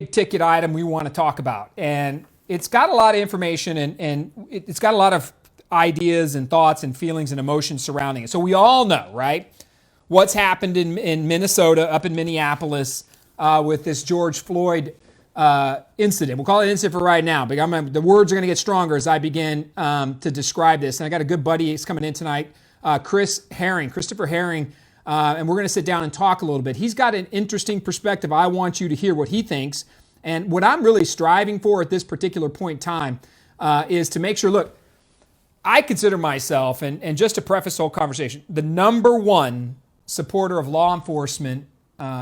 ticket item we want to talk about, and it's got a lot of information and it's got a lot of ideas and thoughts and feelings and emotions surrounding it. So we all know, right, what's happened in Minnesota, up in Minneapolis, with this George Floyd incident. We'll call it an incident for right now, but the words are going to get stronger as I begin to describe this. And I got a good buddy, he's coming in tonight, Christopher Herring, and we're going to sit down and talk a little bit. He's got an interesting perspective. I want you to hear what he thinks. And what I'm really striving for at this particular point in time is to make sure, look, I consider myself, and just to preface the whole conversation, the number one supporter of law enforcement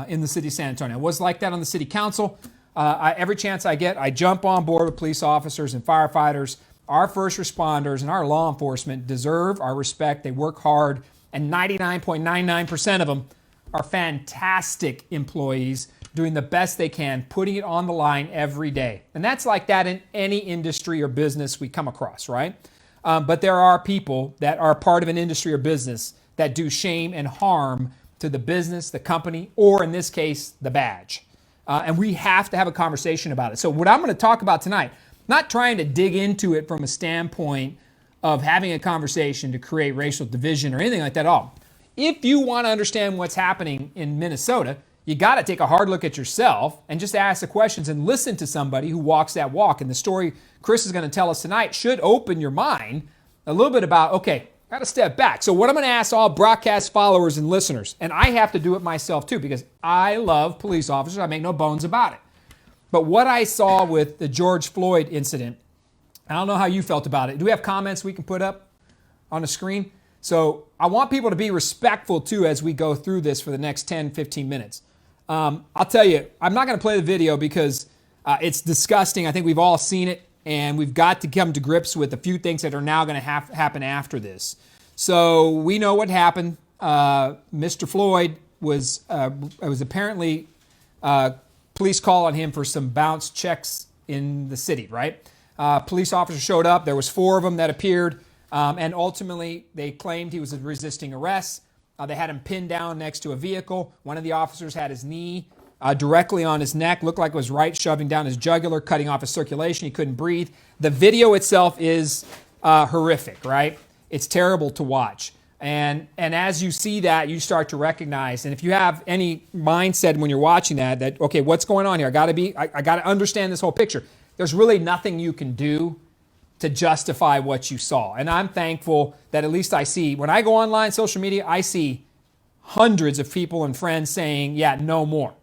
in the city of San Antonio. I was like that on the city council. Every chance I get, I jump on board with police officers and firefighters. Our first responders and our law enforcement deserve our respect. They work hard, and 99.99% of them are fantastic employees doing the best they can, putting it on the line every day. And that's like that in any industry or business we come across, right? But there are people that are part of an industry or business that do shame and harm to the business, the company, or in this case, the badge. And we have to have a conversation about it. So what I'm going to talk about tonight, not trying to dig into it from a standpoint of having a conversation to create racial division or anything like that at all. If you want to understand what's happening in Minnesota, you got to take a hard look at yourself and just ask the questions and listen to somebody who walks that walk. And the story Chris is going to tell us tonight should open your mind a little bit about, okay, got to step back. So what I'm going to ask all broadcast followers and listeners, and I have to do it myself too, because I love police officers. I make no bones about it. But what I saw with the George Floyd incident, I don't know how you felt about it. Do we have comments we can put up on the screen? So I want people to be respectful too as we go through this for the next 10, 15 minutes. I'll tell you, I'm not going to play the video because it's disgusting. I think we've all seen it, and we've got to come to grips with a few things that are now going to happen after this. So we know what happened. Mr. Floyd was apparently police call on him for some bounce checks in the city, right? Police officers showed up. There was 4 of them that appeared, and ultimately they claimed he was resisting arrest. They had him pinned down next to a vehicle. One of the officers had his knee directly on his neck, looked like it was right, shoving down his jugular, cutting off his circulation. He couldn't breathe. The video itself is horrific, right? It's terrible to watch. And as you see that, you start to recognize, and if you have any mindset when you're watching that okay, what's going on here? I got to understand this whole picture. There's really nothing you can do to justify what you saw. And I'm thankful that at least I see, when I go online, social media, I see hundreds of people and friends saying, yeah, no more.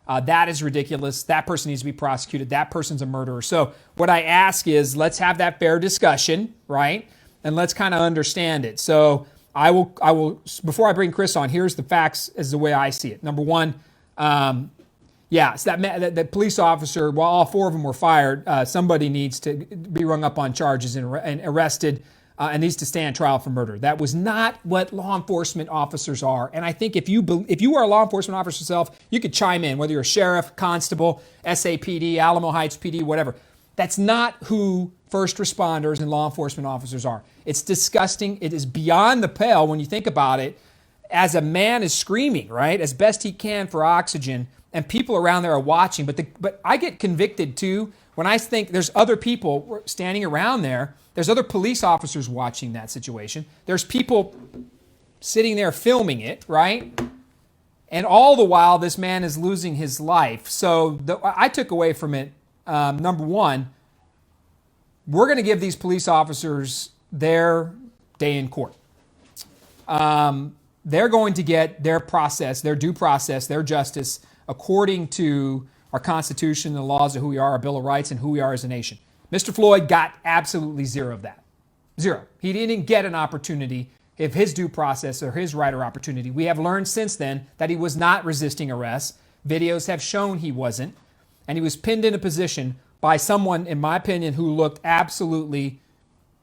That is ridiculous. That person needs to be prosecuted. That person's a murderer. So what I ask is, let's have that fair discussion, right? And let's kind of understand it. So I will, before I bring Chris on, here's the facts as the way I see it. Number one, so that police officer, while all 4 of them were fired, somebody needs to be rung up on charges and arrested and needs to stand trial for murder. That was not what law enforcement officers are. And I think if you are a law enforcement officer yourself, you could chime in, whether you're a sheriff, constable, SAPD, Alamo Heights PD, whatever. That's not who first responders and law enforcement officers are. It's disgusting. It is beyond the pale when you think about it. As a man is screaming, right, as best he can for oxygen, and people around there are watching. But I get convicted too when I think there's other people standing around there. There's other police officers watching that situation. There's people sitting there filming it, right? And all the while, this man is losing his life. So I took away from it, number one, we're going to give these police officers their day in court. They're going to get their process, their due process, their justice, according to our Constitution, the laws of who we are, our Bill of Rights, and who we are as a nation. Mr. Floyd got absolutely 0 of that. 0. He didn't get an opportunity of his due process or his right or opportunity. We have learned since then that he was not resisting arrest. Videos have shown he wasn't. And he was pinned in a position by someone, in my opinion, who looked absolutely,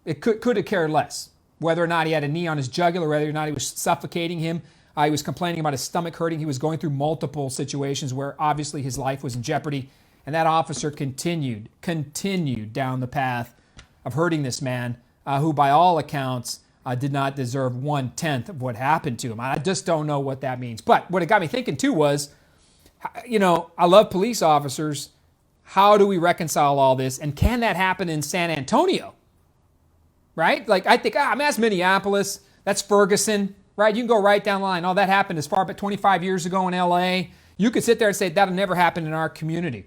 it could have cared less. Whether or not he had a knee on his jugular, whether or not he was suffocating him. He was complaining about his stomach hurting. He was going through multiple situations where obviously his life was in jeopardy. And that officer continued down the path of hurting this man, who by all accounts did not deserve 1/10 of what happened to him. I just don't know what that means. But what it got me thinking too was, I love police officers, how do we reconcile all this? And can that happen in San Antonio? Right? Like, I think, that's Minneapolis, that's Ferguson, right? You can go right down the line. Oh, that happened as far back 25 years ago in LA. You could sit there and say, that'll never happen in our community.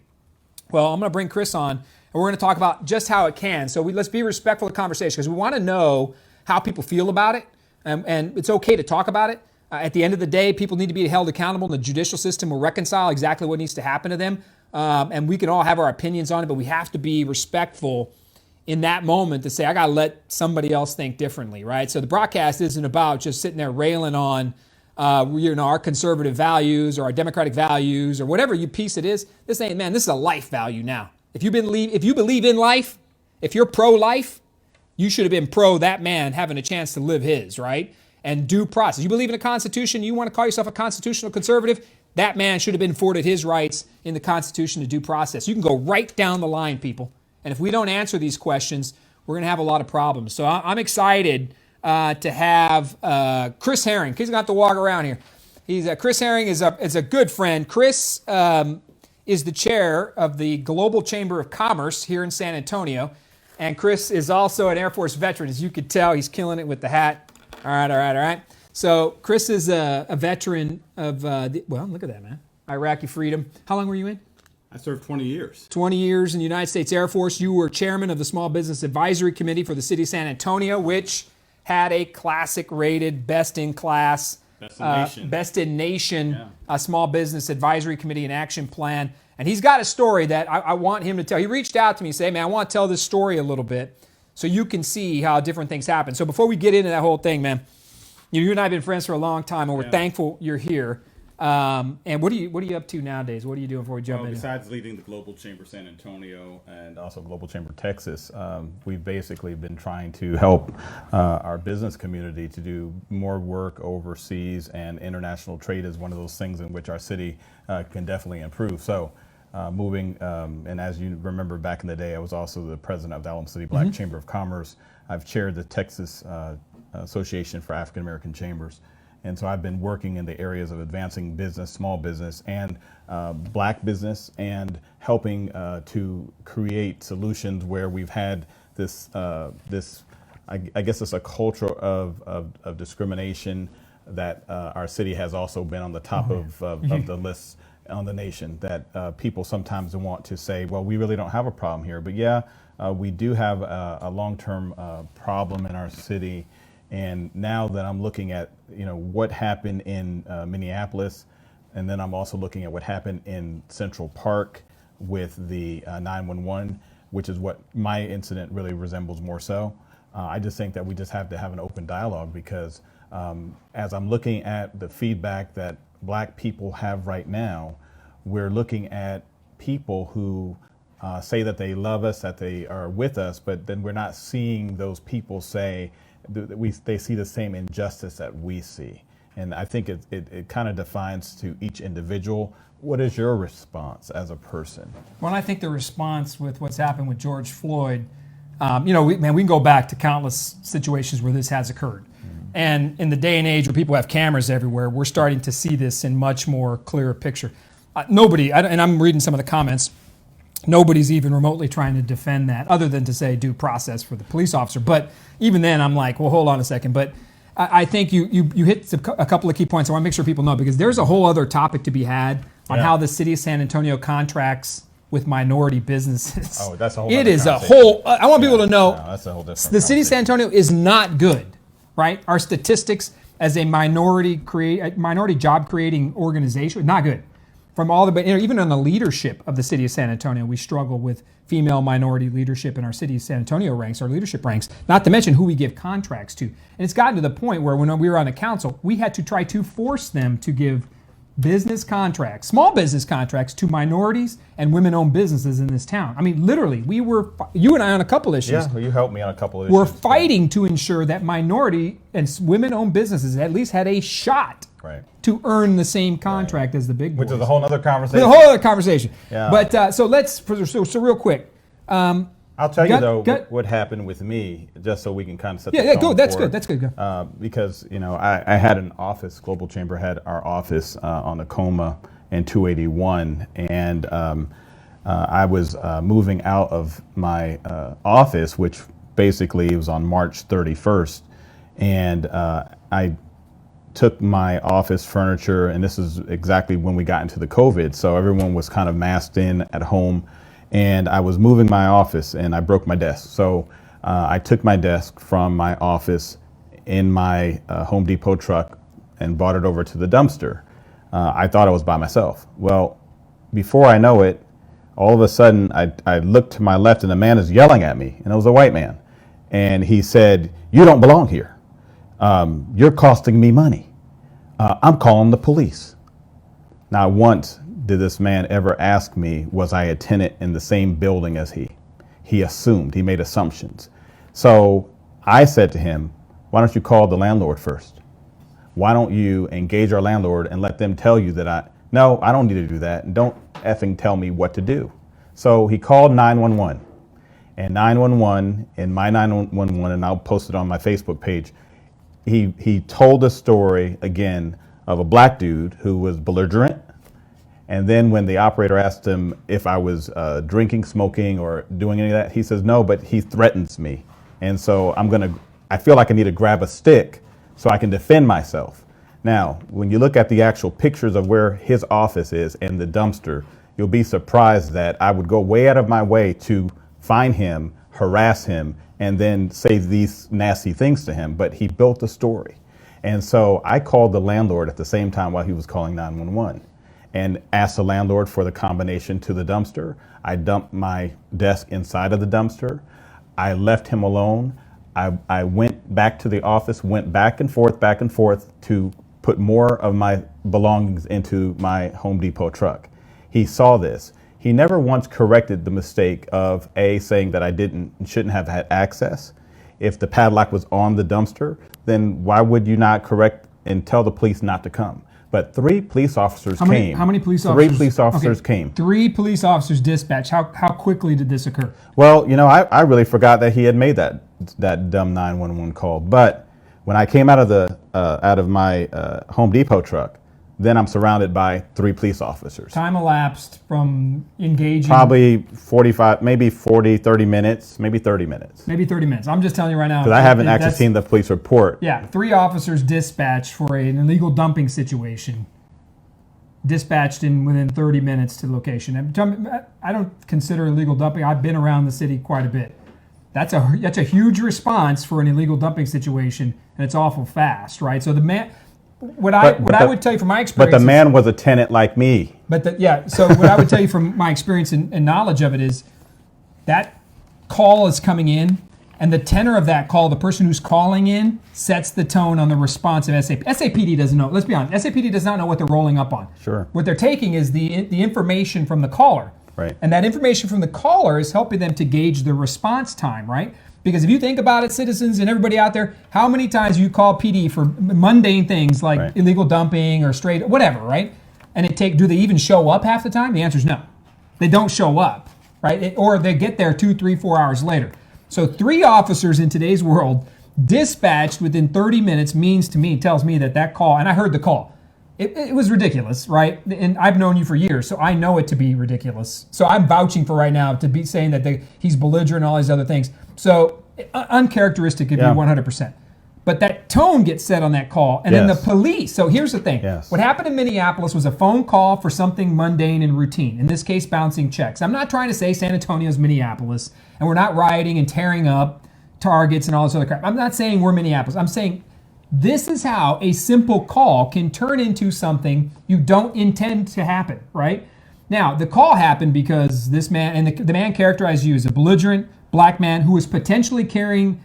Well, I'm going to bring Chris on, and we're going to talk about just how it can. So let's be respectful of the conversation, because we want to know how people feel about it, and it's okay to talk about it. At the end of the day, people need to be held accountable, and the judicial system will reconcile exactly what needs to happen to them. And we can all have our opinions on it, but we have to be respectful in that moment to say, I got to let somebody else think differently, right? So the broadcast isn't about just sitting there railing on our conservative values or our democratic values or whatever piece it is. This is a life value now. If you believe in life, if you're pro-life, you should have been pro that man having a chance to live his, right? And due process. You believe in the Constitution, you want to call yourself a constitutional conservative, that man should have been afforded his rights in the Constitution to due process. You can go right down the line, people. And if we don't answer these questions, we're going to have a lot of problems. So I'm excited to have Chris Herring. He's going to have to walk around here. Chris Herring is a good friend. Chris is the chair of the Global Chamber of Commerce here in San Antonio. And Chris is also an Air Force veteran. As you could tell, he's killing it with the hat. All right. So Chris is a veteran of, look at that, man. Iraqi freedom. How long were you in? I served 20 years. 20 years in the United States Air Force. You were chairman of the Small Business Advisory Committee for the City of San Antonio, which had a classic rated best in nation Small Business Advisory Committee and Action Plan. And he's got a story that I want him to tell. He reached out to me and said, man, I want to tell this story a little bit so you can see how different things happen. So before we get into that whole thing, man, you and I have been friends for a long time, and we're thankful you're here. And what are you up to nowadays? What are you doing before we jump in? Besides leading the Global Chamber San Antonio and also Global Chamber Texas, we've basically been trying to help our business community to do more work overseas, and international trade is one of those things in which our city can definitely improve. So moving, and as you remember back in the day, I was also the president of the Alum City Black Chamber of Commerce. I've chaired the Texas Association for African American Chambers. And so I've been working in the areas of advancing business, small business, and black business, and helping to create solutions where we've had this, I guess it's a culture of discrimination that our city has also been on the top of the list on the nation, that people sometimes want to say, well, we really don't have a problem here. But we do have a long-term problem in our city. And now that I'm looking at, what happened in Minneapolis, and then I'm also looking at what happened in Central Park with the 911, which is what my incident really resembles more so. I just think that we just have to have an open dialogue, because as I'm looking at the feedback that black people have right now, we're looking at people who say that they love us, that they are with us, but then we're not seeing those people say they see the same injustice that we see. And I think it kind of defines to each individual, what is your response as a person? Well, I think the response with what's happened with George Floyd, we can go back to countless situations where this has occurred. And in the day and age where people have cameras everywhere, we're starting to see this in much more clearer picture. And I'm reading some of the comments, nobody's even remotely trying to defend that, other than to say due process for the police officer. But even then, I'm like, well, hold on a second. But I think you hit a couple of key points I want to make sure people know, because there's a whole other topic to be had on how the city of San Antonio contracts with minority businesses. Oh, that's a whole It is a whole, I want people to know, that's a whole different the city of San Antonio is not good, right? Our statistics as a minority job creating organization, not good. From all the, even in the leadership of the city of San Antonio, we struggle with female minority leadership in our city of San Antonio ranks, our leadership ranks, not to mention who we give contracts to. And it's gotten to the point where when we were on the council, we had to try to force them to give business contracts, small business contracts, to minorities and women-owned businesses in this town. I mean, literally, you and I on a couple issues. Yeah, well, you helped me on a couple of issues. We're fighting to ensure that minority and women-owned businesses at least had a shot to earn the same contract as the big boys. Which is a whole other conversation. A whole other conversation. Yeah. But so real quick. I'll tell you what happened with me, just so we can kind of set the tone. Yeah, go. That's good. Go. Because I had an office. Global Chamber had our office on Tacoma and 281, and I was moving out of my office, which basically was on March 31st, and I took my office furniture, and this is exactly when we got into the COVID, so everyone was kind of masked in at home, and I was moving my office, and I broke my desk. So I took my desk from my office in my Home Depot truck and brought it over to the dumpster. I thought I was by myself. Well, before I know it, all of a sudden I looked to my left and a man is yelling at me, and it was a white man. And he said, "You don't belong here. You're costing me money. I'm calling the police." Not once did this man ever ask me, was I a tenant in the same building as he? He assumed, he made assumptions. So I said to him, "Why don't you call the landlord first? Why don't you engage our landlord and let them tell you that no, I don't need to do that. And don't effing tell me what to do." So he called 911. And 911, in my 911, and I'll post it on my Facebook page, he told a story again of a black dude who was belligerent. And then when the operator asked him if I was drinking, smoking, or doing any of that, he says, "No, but he threatens me. And so I feel like I need to grab a stick so I can defend myself." Now, when you look at the actual pictures of where his office is and the dumpster, you'll be surprised that I would go way out of my way to find him, harass him, and then say these nasty things to him. But he built a story. And so I called the landlord at the same time while he was calling 911 and asked the landlord for the combination to the dumpster. I dumped my desk inside of the dumpster. I left him alone. I went back to the office, went back and forth to put more of my belongings into my Home Depot truck. He saw this. He never once corrected the mistake of saying that I shouldn't have had access. If the padlock was on the dumpster, then why would you not correct and tell the police not to come? But 3 police officers came. How many police officers? 3 police officers came. 3 police officers dispatched. How quickly did this occur? Well, I really forgot that he had made that dumb 911 call. But when I came out of my Home Depot truck, then I'm surrounded by 3 police officers. Time elapsed from engaging? Probably 45, maybe 40, 30 minutes, maybe 30 minutes. Maybe 30 minutes. I'm just telling you right now. Because I haven't actually seen the police report. Yeah, 3 officers dispatched for an illegal dumping situation. Dispatched within 30 minutes to the location. I don't consider illegal dumping. I've been around the city quite a bit. That's a huge response for an illegal dumping situation, and it's awful fast, right? So the man... What I would tell you from my experience, but the man was a tenant like me. So what I would tell you from my experience and knowledge of it is that call is coming in, and the tenor of that call, the person who's calling in, sets the tone on the response of SAPD doesn't know. Let's be honest, SAPD does not know what they're rolling up on. Sure. What they're taking is the information from the caller. Right. And that information from the caller is helping them to gauge the response time, right? Because if you think about it, citizens and everybody out there, how many times you call PD for mundane things like illegal dumping or whatever, right? And do they even show up half the time? The answer is no. They don't show up, right? Or they get there 2, 3, 4 hours later. So 3 officers in today's world dispatched within 30 minutes tells me that call, and I heard the call. It was ridiculous, right? And I've known you for years, so I know it to be ridiculous. So I'm vouching for right now to be saying that he's belligerent and all these other things. So uncharacteristic of you 100%. But that tone gets set on that call. And then the police. So here's the thing. Yes. What happened in Minneapolis was a phone call for something mundane and routine. In this case, bouncing checks. I'm not trying to say San Antonio's Minneapolis, and we're not rioting and tearing up Targets and all this other crap. I'm not saying we're Minneapolis. I'm saying this is how a simple call can turn into something you don't intend to happen, right? Now, the call happened because this man, and the man characterized you as a belligerent black man who was potentially carrying,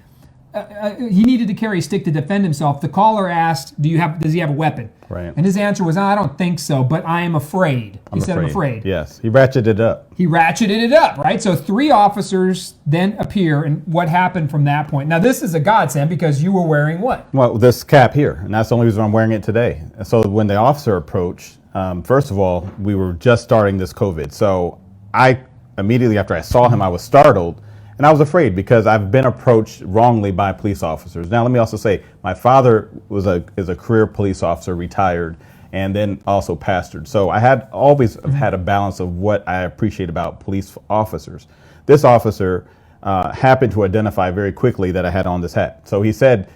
he needed to carry a stick to defend himself. The caller asked, does he have a weapon? Right. And his answer was, I don't think so, but I am afraid. He said, I'm afraid. Yes, he ratcheted it up. He ratcheted it up, right? So 3 officers then appear, and what happened from that point? Now, this is a godsend because you were wearing what? Well, this cap here, and that's the only reason I'm wearing it today. So when the officer approached, first of all, we were just starting this COVID. So I immediately after I saw him, I was startled. And I was afraid because I've been approached wrongly by police officers. Now, let me also say, my father is a career police officer, retired, and then also pastored. So I had always had a balance of what I appreciate about police officers. This officer happened to identify very quickly that I had on this hat. So he said,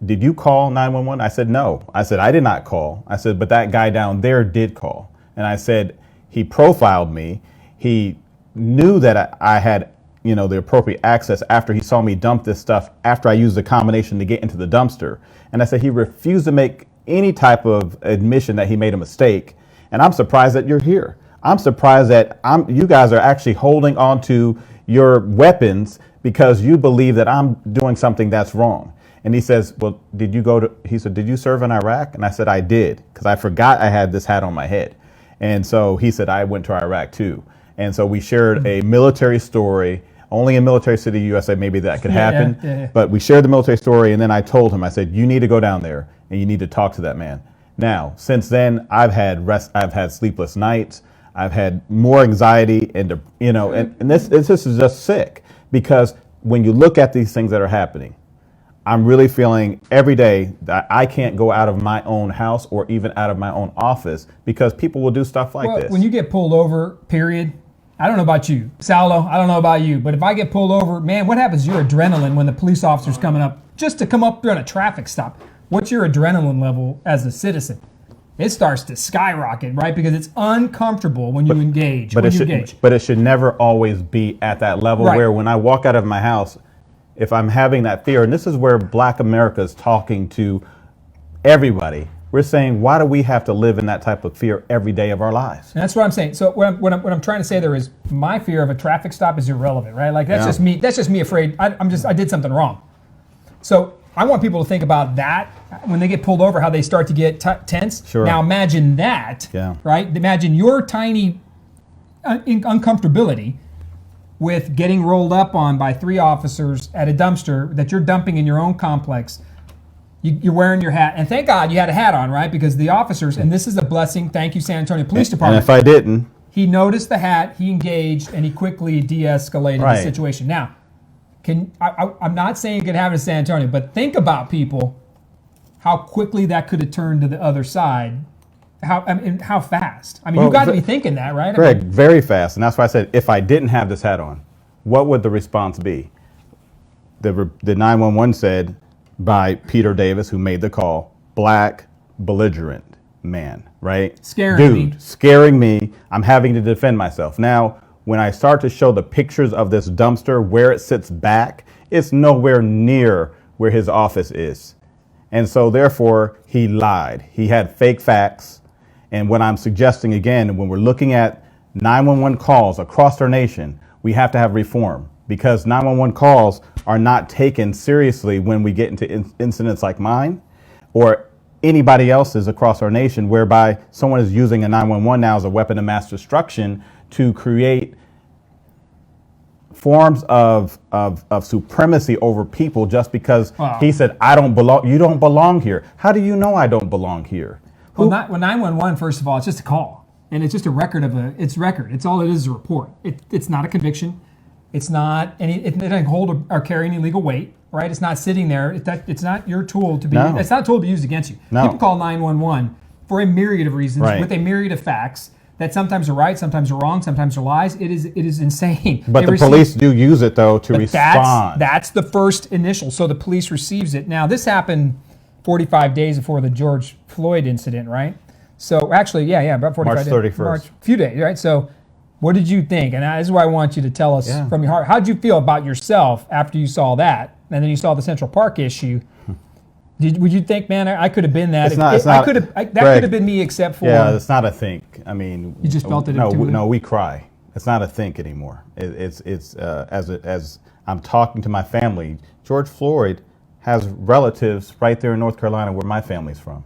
"Did you call 911?" I said, "No." I said, "I did not call." I said, "But that guy down there did call." And I said, he profiled me. He knew that I had, the appropriate access after he saw me dump this stuff after I used the combination to get into the dumpster. And I said, he refused to make any type of admission that he made a mistake. And I'm surprised that you're here. I'm surprised that you guys are actually holding on to your weapons because you believe that I'm doing something that's wrong. And he says, "Well, he said, did you serve in Iraq?" And I said, "I did," because I forgot I had this hat on my head. And so he said, "I went to Iraq too." And so we shared a military story. Only in Military City, USA, maybe that could happen. Yeah. But we shared the military story, and then I told him, I said, "You need to go down there and you need to talk to that man." Now, since then, I've had sleepless nights. I've had more anxiety, and this is just sick, because when you look at these things that are happening, I'm really feeling every day that I can't go out of my own house or even out of my own office because people will do stuff like this. When you get pulled over, period, I don't know about you, Saulo, I don't know about you, but if I get pulled over, man, what happens to your adrenaline when the police officer's coming up just to come up during a traffic stop? What's your adrenaline level as a citizen? It starts to skyrocket, right? Because it's uncomfortable when you engage. But it should never always be at that level, right? Where when I walk out of my house, if I'm having that fear, and this is where Black America is talking to everybody, we're saying, why do we have to live in that type of fear every day of our lives? And that's what I'm saying. So what I'm trying to say there is, my fear of a traffic stop is irrelevant, right? Like that's just me. That's just me afraid. I did something wrong. So I want people to think about that when they get pulled over, how they start to get tense. Sure. Now imagine that, right? Imagine your tiny uncomfortability with getting rolled up on by 3 officers at a dumpster that you're dumping in your own complex. You're wearing your hat, and thank God you had a hat on, right? Because the officers, and this is a blessing, thank you, San Antonio Police Department. And if I didn't, he noticed the hat, he engaged, and he quickly de-escalated the situation. Now, I'm not saying it could happen in San Antonio, but think about people, how quickly that could have turned to the other side. How fast? I mean, you got to be thinking that, right? Greg, very fast, and that's why I said, if I didn't have this hat on, what would the response be? The 911 said, by Peter Davis, who made the call, black, belligerent man, right? Scaring me. I'm having to defend myself. Now, when I start to show the pictures of this dumpster, where it sits back, it's nowhere near where his office is. And so therefore, he lied. He had fake facts. And what I'm suggesting again, when we're looking at 911 calls across our nation, we have to have reform, because 911 calls are not taken seriously when we get into incidents like mine or anybody else's across our nation, whereby someone is using a 911 now as a weapon of mass destruction to create forms of supremacy over people just because he said, "I don't belong, you don't belong here." How do you know I don't belong here? Well, 911, first of all, it's just a call. And it's just a record it's record. It's all it is a report. It's not a conviction. It's not it doesn't hold or carry any legal weight, right? It's not sitting there. It's not your tool to be. No. It's not a tool to be used against you. No. People call 911 for a myriad of reasons, with a myriad of facts that sometimes are right, sometimes are wrong, sometimes are lies. It is insane. But the police do use it though to respond. That's the first initial. So the police receives it. Now this happened 45 days before the George Floyd incident, right? So actually, about 45 days. March 31st. A few days, right? So what did you think? And this is why I want you to tell us from your heart. How did you feel about yourself after you saw that? And then you saw the Central Park issue. Would you think, man, I could have been that? That could have been me, except for. Yeah, it's not a think. I mean, you just felt it. No, we cry. It's not a think anymore. It's as I'm talking to my family. George Floyd has relatives right there in North Carolina, where my family's from.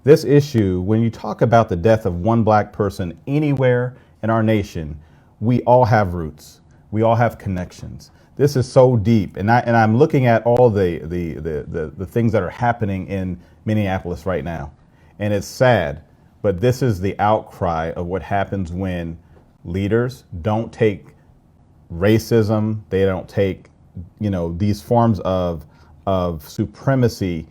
This issue, when you talk about the death of one black person anywhere in our nation, we all have roots. We all have connections. This is so deep, and I'm looking at all the things that are happening in Minneapolis right now, and it's sad. But this is the outcry of what happens when leaders don't take racism. They don't take, these forms of supremacy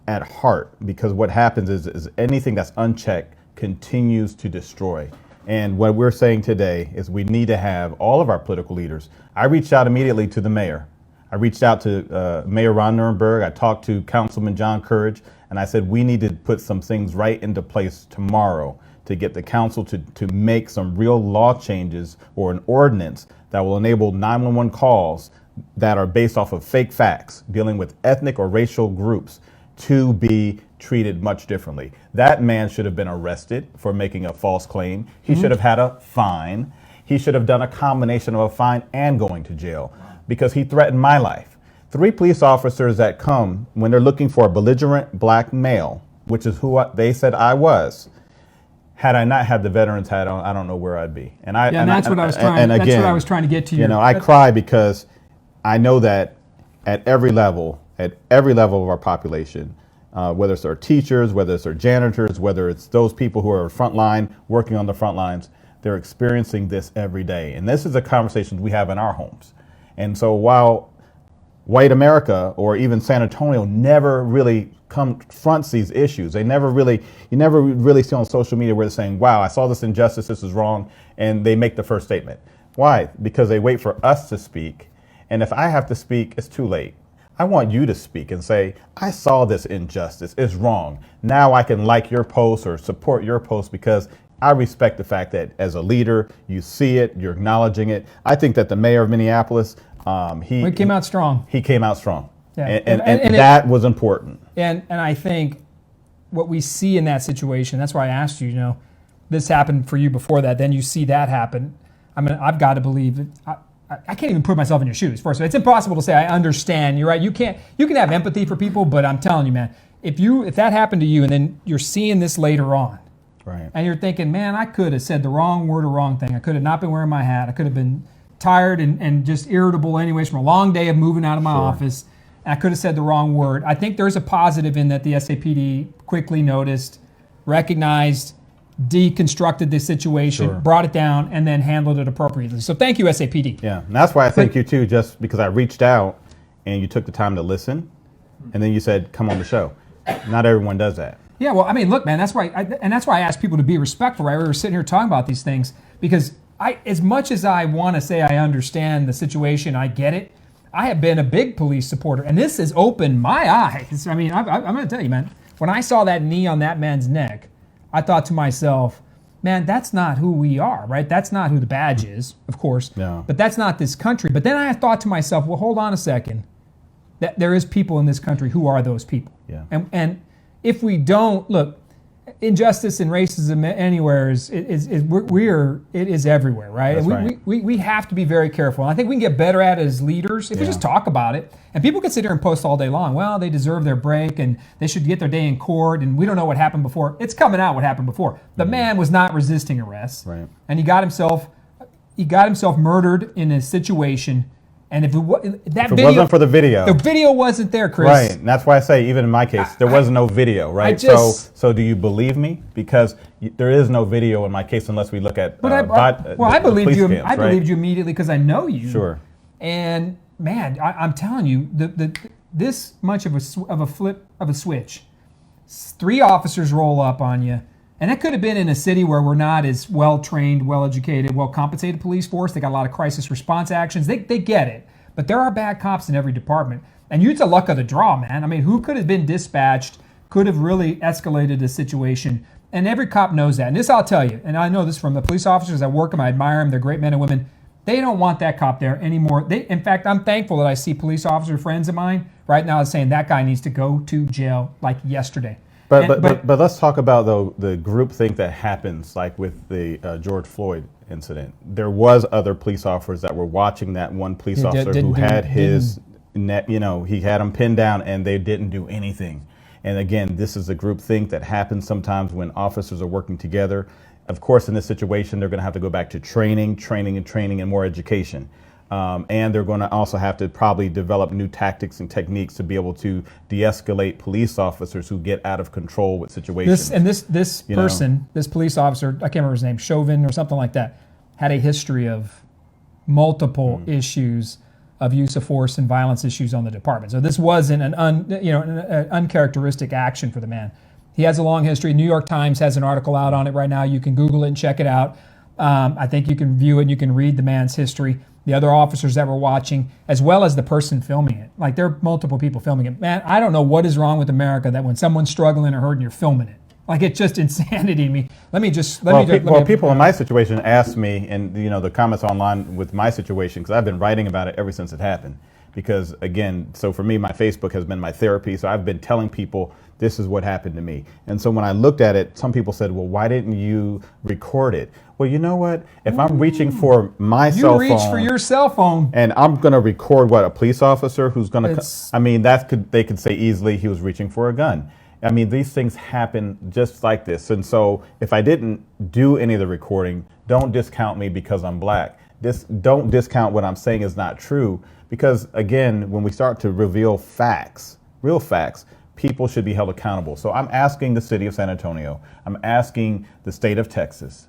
at heart, because what happens is anything that's unchecked continues to destroy. And what we're saying today is we need to have all of our political leaders. I reached out immediately to the mayor. I reached out to Mayor Ron Nirenberg. I talked to Councilman John Courage, and I said we need to put some things right into place tomorrow to get the council to make some real law changes or an ordinance that will enable 911 calls that are based off of fake facts dealing with ethnic or racial groups to be treated much differently. That man should have been arrested for making a false claim. He should have had a fine. He should have done a combination of a fine and going to jail because he threatened my life. 3 police officers that come when they're looking for a belligerent black male, which is who they said I was. Had I not had the veterans hat on, I don't know where I'd be. And that's what I was trying. That's what I was trying to get to. You know, I cry because I know that at every level of our population, whether it's our teachers, whether it's our janitors, whether it's those people who are front line, working on the front lines, they're experiencing this every day. And this is a conversation we have in our homes. And so while white America or even San Antonio never really confronts these issues, you never really see on social media where they're saying, wow, I saw this injustice, this is wrong, and they make the first statement. Why? Because they wait for us to speak. And if I have to speak, it's too late. I want you to speak and say, I saw this injustice, it's wrong. Now I can like your post or support your post because I respect the fact that as a leader, you see it, you're acknowledging it. I think that the mayor of Minneapolis, he came out strong. He came out strong. Yeah. And that was important. And I think what we see in that situation, that's why I asked you, this happened for you before that, then you see that happen. I mean, I've got to believe that I can't even put myself in your shoes. First of all, it's impossible to say I understand. You're right. You can have empathy for people, but I'm telling you, man, if that happened to you and then you're seeing this later on, right, and you're thinking, man, I could have said the wrong word or wrong thing. I could have not been wearing my hat. I could have been tired and just irritable anyways from a long day of moving out of my office. And I could have said the wrong word. I think there's a positive in that the SAPD quickly noticed, recognized, deconstructed the situation, brought it down, and then handled it appropriately. So thank you, SAPD. Yeah, and that's why I thank you too, just because I reached out and you took the time to listen, and then you said, come on the show. Not everyone does that. Yeah, well, I mean, look, man, that's why I ask people to be respectful, right? We were sitting here talking about these things because as much as I want to say I understand the situation, I get it, I have been a big police supporter, and this has opened my eyes. I mean, I'm going to tell you, man, when I saw that knee on that man's neck, I thought to myself, man, that's not who we are, right? That's not who the badge is, of course, but that's not this country. But then I thought to myself, well, hold on a second. That there is people in this country who are those people. Yeah. And if we don't, look, injustice and racism anywhere it is everywhere, right? That's and we have to be very careful. And I think we can get better at it as leaders if we just talk about it. And people can sit here and post all day long, well, they deserve their break and they should get their day in court and we don't know what happened before. It's coming out what happened before. The man was not resisting arrest. Right. And he got himself murdered in a situation. And if it wasn't for the video wasn't there, Chris. Right, and that's why I say, even in my case, there was no video, right? So do you believe me? Because there is no video in my case unless we look at. I believed you. I believed you immediately because I know you. Sure. And man, I'm telling you, this much of a flip of a switch, 3 officers roll up on you. And that could have been in a city where we're not as well-trained, well-educated, well-compensated police force. They got a lot of crisis response actions. They get it. But there are bad cops in every department. And it's a luck of the draw, man. I mean, who could have been dispatched, could have really escalated the situation. And every cop knows that. And this I'll tell you, and I know this from the police officers I work them, I admire them, they're great men and women. They don't want that cop there anymore. In fact, I'm thankful that I see police officer friends of mine right now saying that guy needs to go to jail like yesterday. But let's talk about the groupthink that happens, like with the George Floyd incident. There was other police officers that were watching that one police officer who had his net, he had him pinned down, and they didn't do anything. And again, this is a groupthink that happens sometimes when officers are working together. Of course, in this situation, they're going to have to go back to training, and more education. And they're going to also have to probably develop new tactics and techniques to be able to de-escalate police officers who get out of control with situations. This person, this police officer, I can't remember his name, Chauvin or something like that, had a history of multiple issues of use of force and violence issues on the department. So this wasn't an uncharacteristic action for the man. He has a long history. New York Times has an article out on it right now. You can Google it and check it out. I think you can view it and you can read the man's history, the other officers that were watching, as well as the person filming it. Like, there are multiple people filming it. Man, I don't know what is wrong with America that when someone's struggling or hurting, you're filming it. Like, it's just insanity to me. People in my situation ask me, and the comments online with my situation, because I've been writing about it ever since it happened. Because again, so for me, my Facebook has been my therapy. So I've been telling people this is what happened to me. And so when I looked at it, some people said, well, why didn't you record it? Well, you know what? If I'm reaching for my cell phone. You reach for your cell phone. And I'm going to record a police officer who's going to, they could say easily he was reaching for a gun. I mean, these things happen just like this. And so if I didn't do any of the recording, don't discount me because I'm black. Don't discount what I'm saying is not true. Because again, when we start to reveal facts, real facts, people should be held accountable. So I'm asking the city of San Antonio, I'm asking the state of Texas,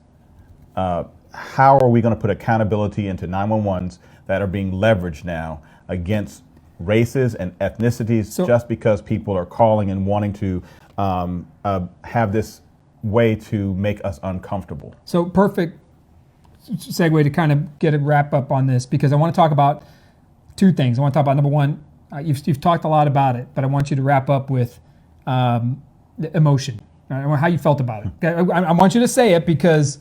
how are we going to put accountability into 911s that are being leveraged now against races and ethnicities just because people are calling and wanting to have this way to make us uncomfortable? So perfect segue to kind of get a wrap up on this, because I want to talk about two things. I want to talk about, number one, you've talked a lot about it, but I want you to wrap up with the emotion, right? How you felt about it. I want you to say it, because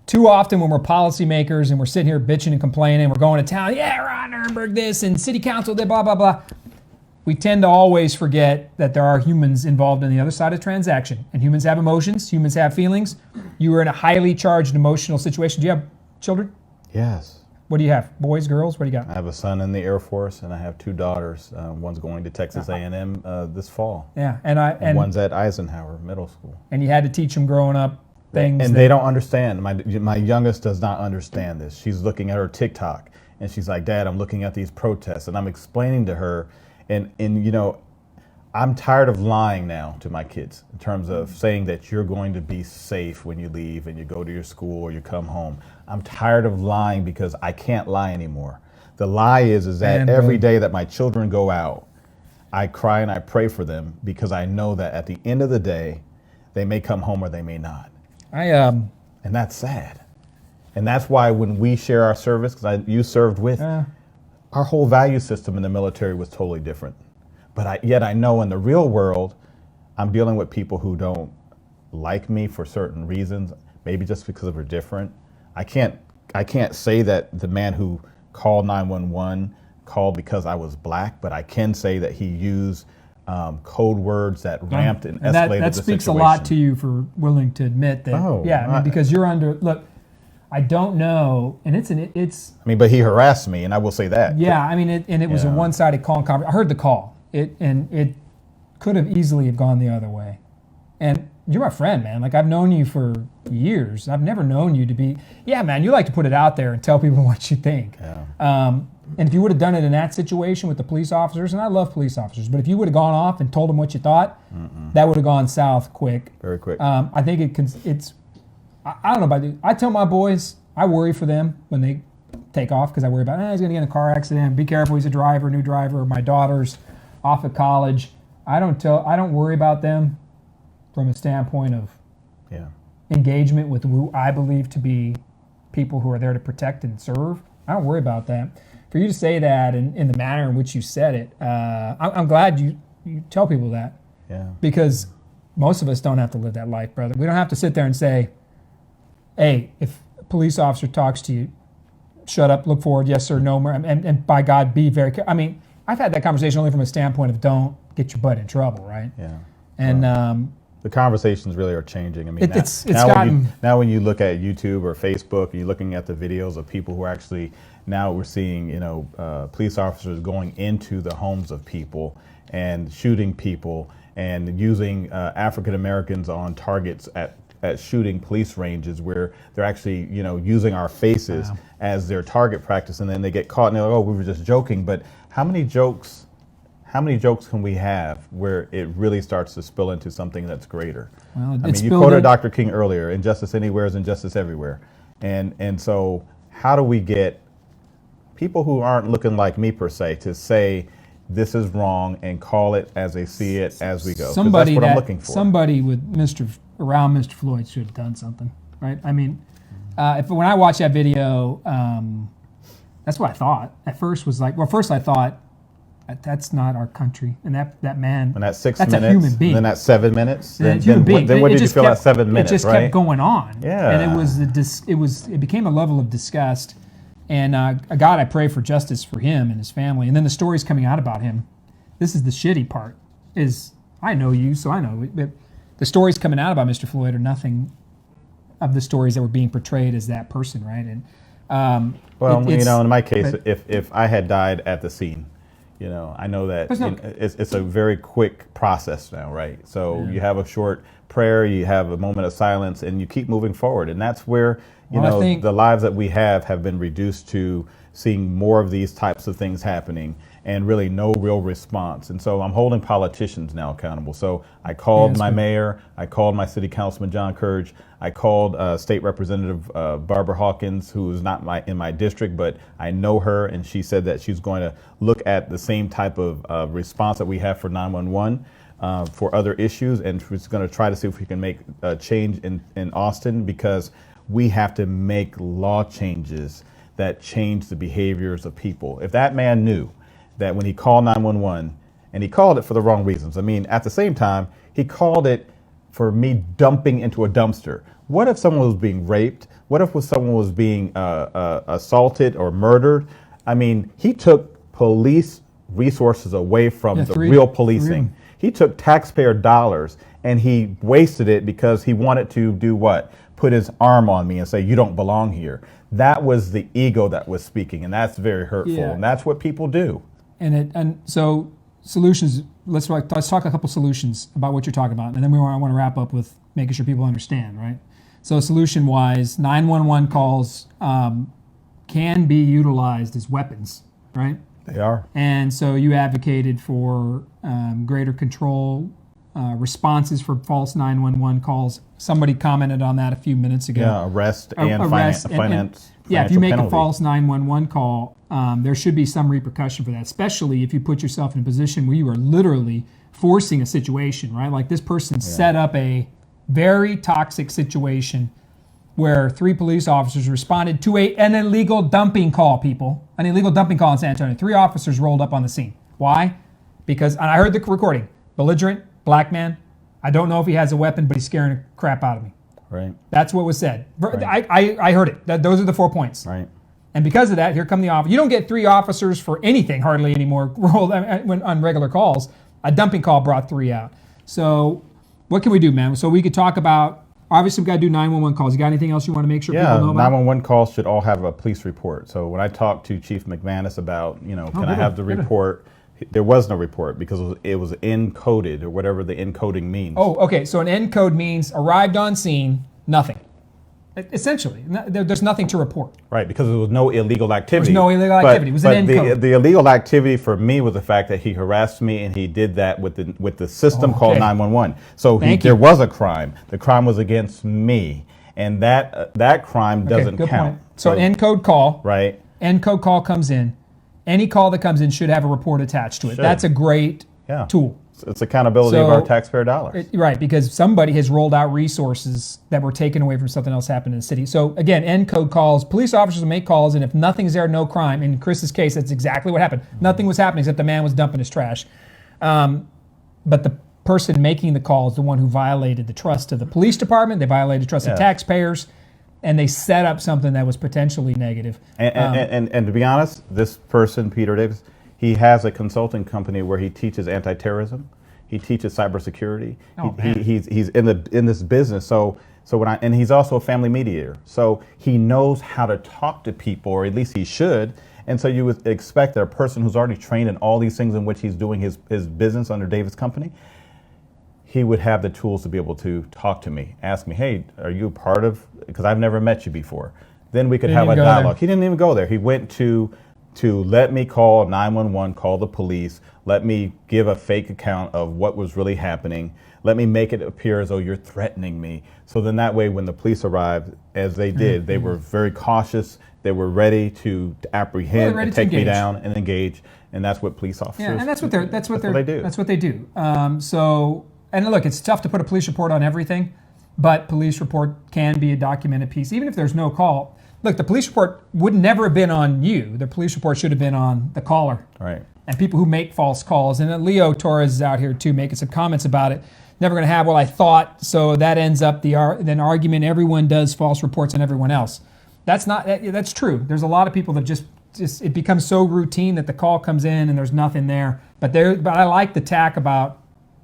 too often when we're policymakers and we're sitting here bitching and complaining, we're going to town, Ron Nirenberg this, and city council did blah, blah, blah. We tend to always forget that there are humans involved in the other side of the transaction. And humans have emotions, humans have feelings. You are in a highly charged emotional situation. Do you have children? Yes. What do you have? Boys, girls? What do you got? I have a son in the Air Force, and I have two daughters. One's going to Texas A&M this fall. Yeah, and one's at Eisenhower Middle School. And you had to teach them growing up things. And they don't understand. My youngest does not understand this. She's looking at her TikTok, and she's like, Dad, I'm looking at these protests, and I'm explaining to her, and I'm tired of lying now to my kids in terms of saying that you're going to be safe when you leave and you go to your school or you come home. I'm tired of lying because I can't lie anymore. The lie is that every day that my children go out, I cry and I pray for them, because I know that at the end of the day, they may come home or they may not. And that's sad. And that's why when we share our service, because you served with, our whole value system in the military was totally different. But yet I know in the real world, I'm dealing with people who don't like me for certain reasons, maybe just because we're different. I can't say that the man who called 911 called because I was black, but I can say that he used code words that ramped and escalated the situation. That speaks a lot to you for willing to admit that. Because you're under, look, I don't know, and it's. But he harassed me, and I will say that. Yeah, it was a one-sided call and conversation. I heard the call. It could have easily have gone the other way. And you're my friend, man. Like, I've known you for years. I've never known you to be, man, you like to put it out there and tell people what you think. Yeah. And if you would have done it in that situation with the police officers, and I love police officers, but if you would have gone off and told them what you thought, that would have gone south quick. Very quick. I think it's, I don't know about you. I tell my boys, I worry for them when they take off, because I worry about, he's going to get in a car accident. Be careful, he's a driver, new driver. My daughter's off at college. I don't worry about them from a standpoint of engagement with who I believe to be people who are there to protect and serve. I don't worry about that. For you to say that in the manner in which you said it, I'm glad you tell people that. Yeah. Because most of us don't have to live that life, brother. We don't have to sit there and say, hey, if a police officer talks to you, shut up, look forward, yes sir, no more, and by God, be very careful. I've had that conversation only from a standpoint of don't get your butt in trouble, right? Yeah. And the conversations really are changing. Now when you look at YouTube or Facebook, and you're looking at the videos of people who are actually, now we're seeing, police officers going into the homes of people and shooting people and using African Americans on targets at shooting police ranges, where they're actually, using our faces as their target practice, and then they get caught and they're like, oh, we were just joking. But how many jokes can we have where it really starts to spill into something that's greater? Well, you quoted Dr. King earlier, injustice anywhere is injustice everywhere. And so how do we get people who aren't looking like me per se to say this is wrong and call it as they see it as we go. 'Cause that's what I'm looking for. Somebody with around Mr. Floyd should have done something, right? I mean, when I watched that video, that's what I thought. At first was like, well, first I thought, that's not our country, and that man. And that's 6 that's minutes. A human being. And then that's 7 minutes. Then what did you feel at 7 minutes? It just right? kept going on. Yeah. And it became a level of disgust. And God, I pray for justice for him and his family. And then the stories coming out about him. This is the shitty part. Is I know you, so I know. But the stories coming out about Mr. Floyd are nothing of the stories that were being portrayed as that person, right? And in my case, if I had died at the scene. I know that it's a very quick process now, right? So you have a short prayer, you have a moment of silence, and you keep moving forward. And that's where, the lives that we have been reduced to seeing more of these types of things happening and really no real response. And so I'm holding politicians now accountable. So I called my mayor, I called my city councilman, John Courage, I called State Representative Barbara Hawkins, who is not in my district, but I know her, and she said that she's going to look at the same type of response that we have for 911 for other issues, and she's going to try to see if we can make a change in Austin, because we have to make law changes that change the behaviors of people. If that man knew that when he called 911, and he called it for the wrong reasons. I mean, at the same time, he called it for me dumping into a dumpster. What if someone was being raped? What if someone was being assaulted or murdered? I mean, he took police resources away from real policing. He took taxpayer dollars and he wasted it because he wanted to do what? Put his arm on me and say, you don't belong here. That was the ego that was speaking, and that's very hurtful. Yeah. And that's what people do. And so solutions, let's talk a couple solutions about what you're talking about, and then I want to wrap up with making sure people understand, right? So solution-wise, 911 calls can be utilized as weapons, right? They are. And so you advocated for greater control, responses for false 911 calls. Somebody commented on that a few minutes ago. Yeah, arrest and finance. Yeah, if you make a false 911 call, there should be some repercussion for that, especially if you put yourself in a position where you are literally forcing a situation, right? Like this person set up a very toxic situation where 3 police officers responded to an illegal dumping call, an illegal dumping call in San Antonio. 3 officers rolled up on the scene. Why? Because, and I heard the recording, belligerent, black man. I don't know if he has a weapon, but he's scaring the crap out of me. Right. That's what was said. Right. I heard it. Those are the 4 points. Right. And because of that, here come the officers. You don't get 3 officers for anything hardly anymore rolled on regular calls. A dumping call brought 3 out. So what can we do, man? So we could talk about, obviously we've got to do 911 calls. You got anything else you want to make sure people know about? 911 calls should all have a police report. So when I talked to Chief McManus about, can I have the report? There was no report because it was encoded, or whatever the encoding means. Oh, okay. So an encode means arrived on scene, nothing. Essentially, there's nothing to report. Right, because there was no illegal activity. There was no illegal activity. It was an encode. The illegal activity for me was the fact that he harassed me, and he did that with the system called 911. So there was a crime. The crime was against me, and that crime doesn't count. Point. So an encode call. Right. Encode call comes in. Any call that comes in should have a report attached to it. That's a great tool. It's accountability of our taxpayer dollars. Right, because somebody has rolled out resources that were taken away from something else happened in the city. So again, encode calls, police officers will make calls, and if nothing's there, no crime. In Chris's case, that's exactly what happened. Nothing was happening except the man was dumping his trash. But the person making the call is the one who violated the trust of the police department. They violated the trust of taxpayers. And they set up something that was potentially negative. And to be honest, this person, Peter Davis, he has a consulting company where he teaches anti-terrorism. He teaches cybersecurity. He's in this business. So and he's also a family mediator. So he knows how to talk to people, or at least he should. And so you would expect that a person who's already trained in all these things in which he's doing his business under Davis Company, he would have the tools to be able to talk to me, ask me, hey, are you part of, because I've never met you before. Then we could have a dialogue. He didn't even go there. He went to let me call 911, call the police, let me give a fake account of what was really happening, let me make it appear as though you're threatening me. So then that way when the police arrived, as they did, they were very cautious. They were ready to apprehend ready and to take me engage. down and engage, and that's what police officers. Yeah, and that's what they do. That's what they do. So, and look, it's tough to put a police report on everything, but police report can be a documented piece, even if there's no call. Look, the police report would never have been on you. The police report should have been on the caller. Right. And people who make false calls. And then Leo Torres is out here too, making some comments about it. Never going to have, well, I thought, so that ends up then argument. Everyone does false reports on everyone else. That's true. There's a lot of people that just it becomes so routine that the call comes in and there's nothing there. But I like the tack about,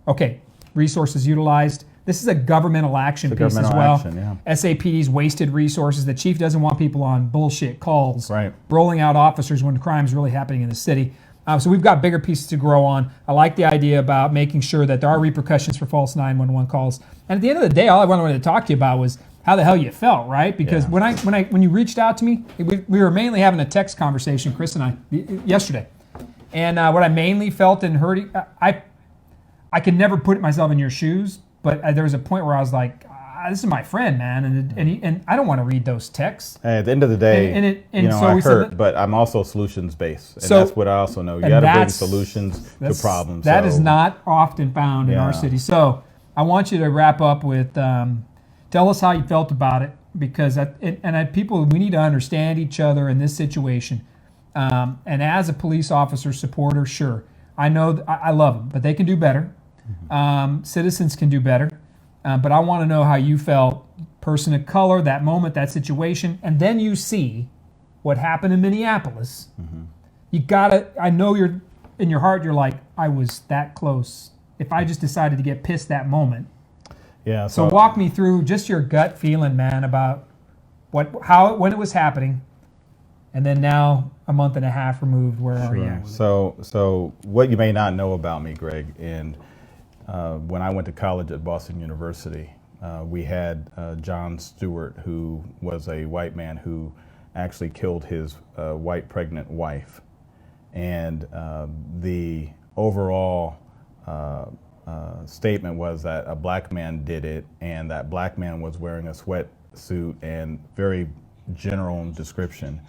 okay, resources utilized. This is a governmental action piece as well. Action, yeah. SAPD's wasted resources. The chief doesn't want people on bullshit calls, Right. rolling out officers when crime's really happening in the city. So we've got bigger pieces to grow on. I like the idea about making sure that there are repercussions for false 911 calls. And at the end of the day, all I wanted to talk to you about was how the hell you felt, right? Because Yeah. when you reached out to me, we were mainly having a text conversation, Chris and I, yesterday. And what I mainly felt and heard, I could never put myself in your shoes, but there was a point where I was like, this is my friend, man, and I don't want to read those texts. At the end of the day, so I we said hurt, that- but I'm also solutions based, and So- that's what I also know. You and got to bring that's- solutions to problems. That so, is not often found in our Yeah. city. So I want you to wrap up with tell us how you felt about it, because people, we need to understand each other in this situation. And as a police officer supporter, sure, I know I love them, but they can do better. Citizens can do better. But I want to know how you felt, person of color, that moment, that situation, and then you see what happened in Minneapolis. You gotta, I know you're, in your heart, you're like, I was that close. If I just decided to get pissed that moment. Yeah. So walk me through just your gut feeling, man, about when it was happening, and then now a month and a half removed, where are you at with it? So what you may not know about me, Greg, and when I went to college at Boston University, we had John Stewart, who was a white man who actually killed his white pregnant wife. And the overall statement was that a black man did it, and that black man was wearing a sweatsuit, and very general in description.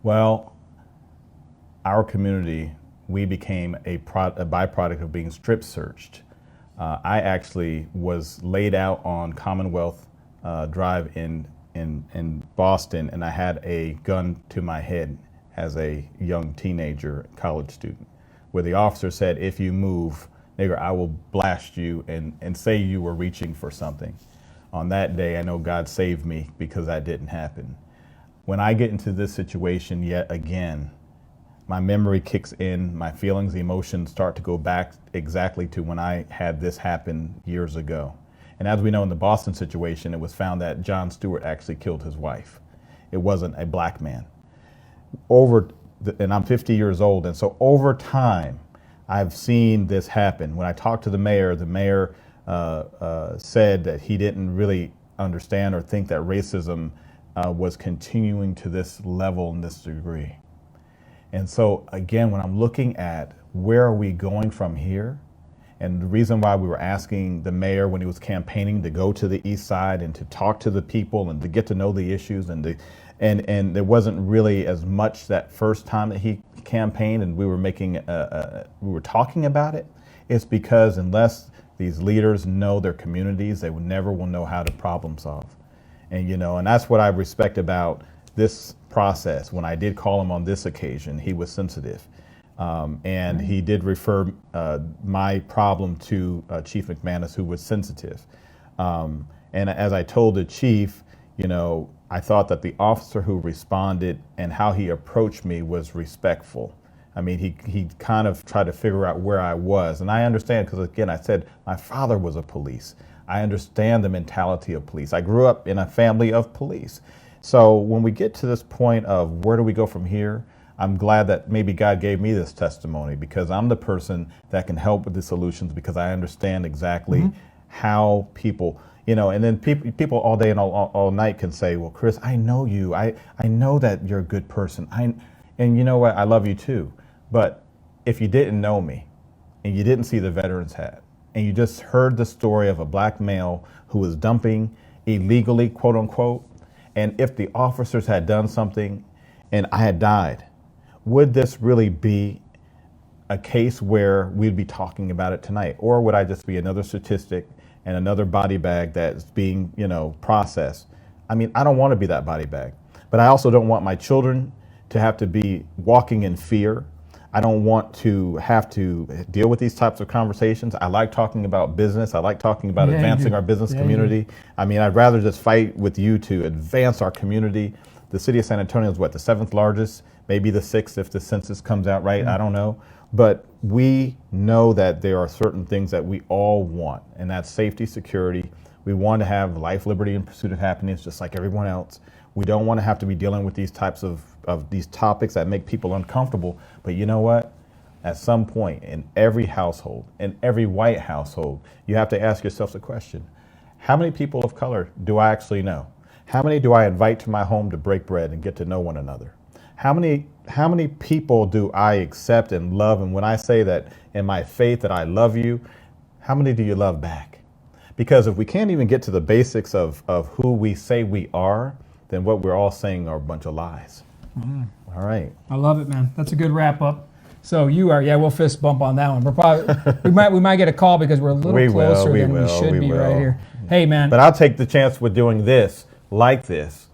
Well, our community, we became a byproduct of being strip searched. I actually was laid out on Commonwealth Drive in Boston, and I had a gun to my head as a young teenager, college student, where the officer said, if you move, nigger, I will blast you and say you were reaching for something. On that day, I know God saved me because that didn't happen. When I get into this situation yet again, my memory kicks in, my feelings, emotions start to go back exactly to when I had this happen years ago. And as we know in the Boston situation, it was found that John Stewart actually killed his wife. It wasn't a black man. And I'm 50 years old, and so over time, I've seen this happen. When I talked to the mayor said that he didn't really understand or think that racism was continuing to this level and this degree. And so again, when I'm looking at where are we going from here, and the reason why we were asking the mayor when he was campaigning to go to the east side and to talk to the people and to get to know the issues, and there wasn't really as much that first time that he campaigned, and we were talking about it, it's because unless these leaders know their communities, they never will know how to problem solve. And that's what I respect about this process. When I did call him on this occasion, he was sensitive. And he did refer my problem to Chief McManus, who was sensitive. And as I told the chief, I thought that the officer who responded and how he approached me was respectful. I mean, he kind of tried to figure out where I was. And I understand, because again, I said, my father was a police. I understand the mentality of police. I grew up in a family of police. So when we get to this point of where do we go from here, I'm glad that maybe God gave me this testimony, because I'm the person that can help with the solutions, because I understand exactly how people, and then people all day and all night can say, well, Chris, I know you. I know that you're a good person. And you know what? I love you too. But if you didn't know me and you didn't see the veterans hat, and you just heard the story of a black male who was dumping illegally, quote unquote, and if the officers had done something and I had died, would this really be a case where we'd be talking about it tonight? Or would I just be another statistic and another body bag that's being, processed? I mean, I don't want to be that body bag, but I also don't want my children to have to be walking in fear. I don't want to have to deal with these types of conversations. I like talking about business. I like talking about advancing our business community. I mean, I'd rather just fight with you to advance our community. The city of San Antonio is what, the 7th largest, maybe the 6th if the census comes out right, I don't know. But we know that there are certain things that we all want, and that's safety, security. We want to have life, liberty, and pursuit of happiness just like everyone else. We don't want to have to be dealing with these types of these topics that make people uncomfortable. But you know what? At some point in every household, in every white household, you have to ask yourself the question, how many people of color do I actually know? How many do I invite to my home to break bread and get to know one another? How many people do I accept and love? And when I say that in my faith that I love you, how many do you love back? Because if we can't even get to the basics of who we say we are, then what we're all saying are a bunch of lies. All right. I love it, man. That's a good wrap up. So we'll fist bump on that one. We're probably, we might get a call because we're a little closer than we should be right here. Hey, man. But I'll take the chance with doing this like this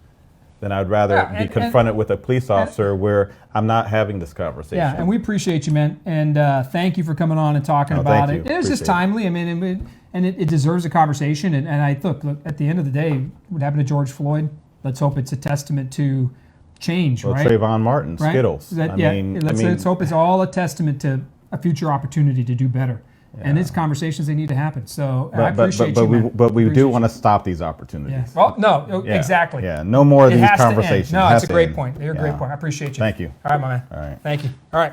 than I'd rather be confronted with a police officer where I'm not having this conversation. Yeah, and we appreciate you, man. And thank you for coming on and talking about it. It was just timely. I mean, it deserves a conversation. And I look, at the end of the day, what happened to George Floyd, let's hope it's a testament to change, right? Trayvon Martin, right? Skittles. Let's hope it's all a testament to a future opportunity to do better. Yeah. And it's conversations they need to happen. So I appreciate you, but we do want to stop these opportunities. Yeah. Well, no, exactly. Yeah, no more of these conversations. No, it's a great point. You're a great point. I appreciate you. Thank you. All right, my man. All right. Thank you. All right.